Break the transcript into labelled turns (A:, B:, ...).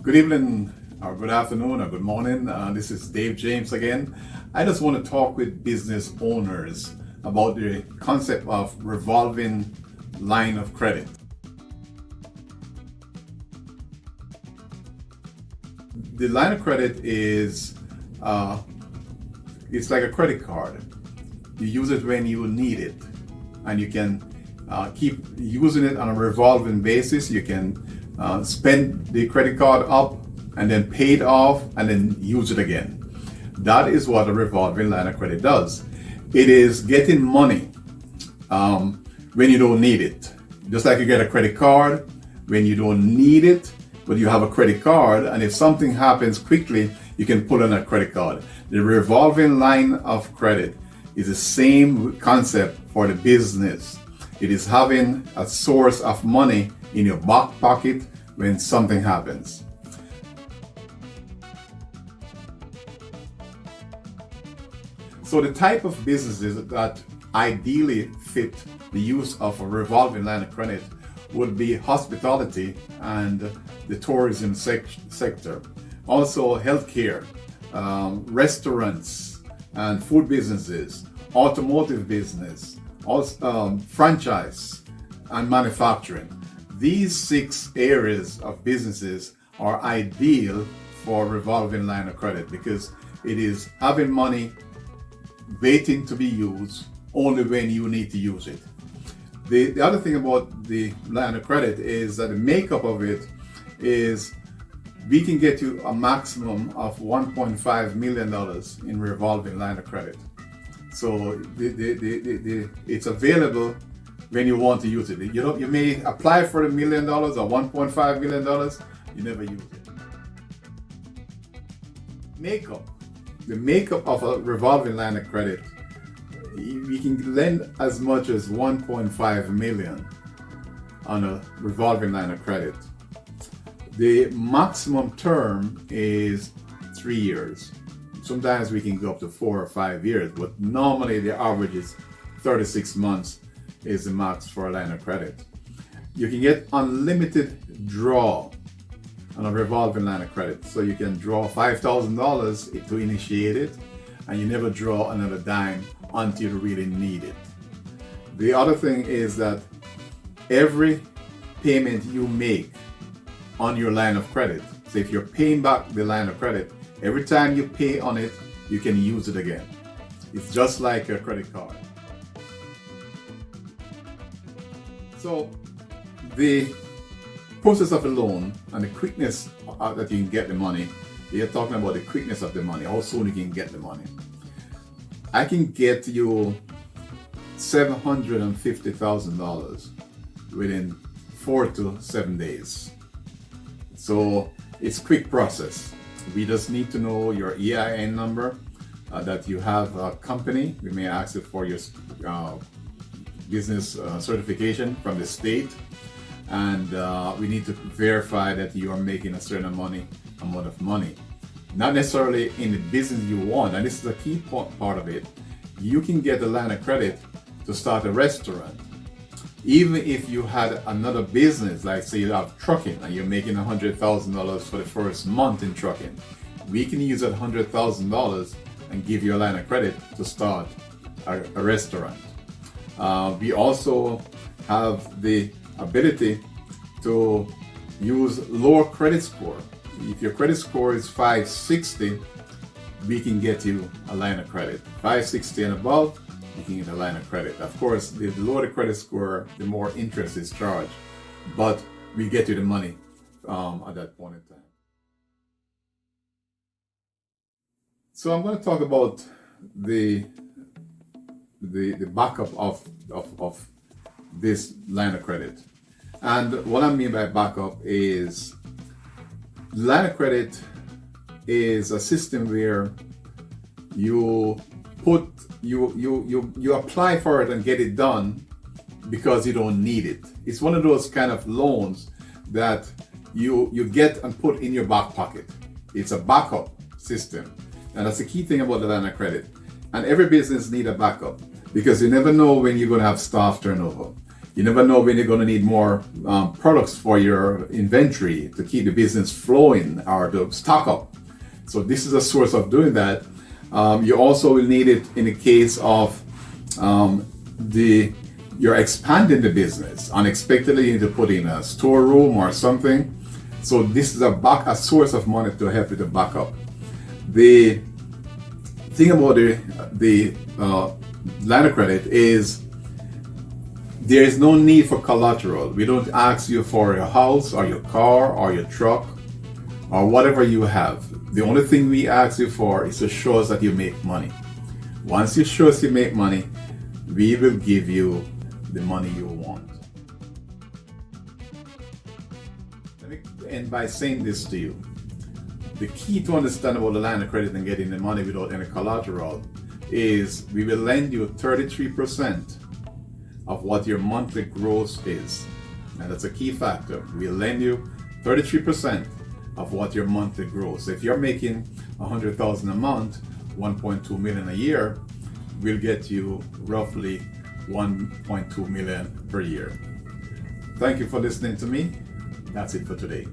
A: Good evening, or good afternoon, or good morning. This is Dave James again. I just want to talk with business owners about the concept of revolving line of credit. The line of credit is it's like a credit card. You use it when you need it, and you can keep using it on a revolving basis. You can spend the credit card up and then pay it off and then use it again. That is what a revolving line of credit does. It is getting money when you don't need it. Just like you get a credit card when you don't need it, but you have a credit card, and if something happens quickly, you can pull on a credit card. The revolving line of credit is the same concept for the business. It is having a source of money in your back pocket when something happens. So the type of businesses that ideally fit the use of a revolving line of credit would be hospitality and the tourism sector. Also healthcare, restaurants and food businesses, automotive business, also, franchise and manufacturing. These 6 areas of businesses are ideal for revolving line of credit because it is having money waiting to be used only when you need to use it. The other thing about the line of credit is that the makeup of it is we can get you a maximum of $1.5 million in revolving line of credit. So it's available when you want to use it. You may apply for $1 million or $1.5 million, you never use it. The makeup of a revolving line of credit, we can lend as much as 1.5 million on a revolving line of credit. The maximum term is 3 years. Sometimes we can go up to 4 or 5 years, but normally the average is 36 months is the max for a line of credit. You can get unlimited draw on a revolving line of credit. So you can draw $5,000 to initiate it, and you never draw another dime until you really need it. The other thing is that every payment you make on your line of credit, so if you're paying back the line of credit, every time you pay on it, you can use it again. It's just like a credit card. So the process of a loan and the quickness that you can get the money, you're talking about the quickness of the money, how soon you can get the money. I can get you $750,000 within 4 to 7 days. So it's quick process. We just need to know your EIN number, that you have a company. We may ask it for your business certification from the state, and we need to verify that you are making a certain amount of money. Not necessarily in the business you want, and this is a key part of it. You can get a line of credit to start a restaurant. Even if you had another business, like say you have trucking and you're making $100,000 for the first month in trucking, we can use that $100,000 and give you a line of credit to start a restaurant. We also have the ability to use lower credit score. If your credit score is 560, we can get you a line of credit. 560 and above, you can get a line of credit. Of course, the lower the credit score, the more interest is charged, but we get you the money at that point in time. So I'm going to talk about the backup of this line of credit. And what I mean by backup is line of credit is a system where you apply for it and get it done because you don't need it. It's one of those kind of loans that you get and put in your back pocket. It's a backup system, and that's the key thing about the line of credit. And every business needs a backup because you never know when you're going to have staff turnover. You never know when you're going to need more products for your inventory to keep the business flowing or to stock up. So this is a source of doing that. You also will need it in the case of you're expanding the business. Unexpectedly, you need to put in a storeroom or something. So this is a source of money to help you to back up. The thing about the line of credit is there is no need for collateral. We don't ask you for your house or your car or your truck or whatever you have. The only thing we ask you for is to show us that you make money. Once you show us you make money, we will give you the money you want. Let me end by saying this to you. The key to understand about the line of credit and getting the money without any collateral is we will lend you 33% of what your monthly gross is. And that's a key factor. We'll lend you 33% of what your monthly gross. If you're making $100,000 a month, 1.2 million a year, we'll get you roughly 1.2 million per year. Thank you for listening to me. That's it for today.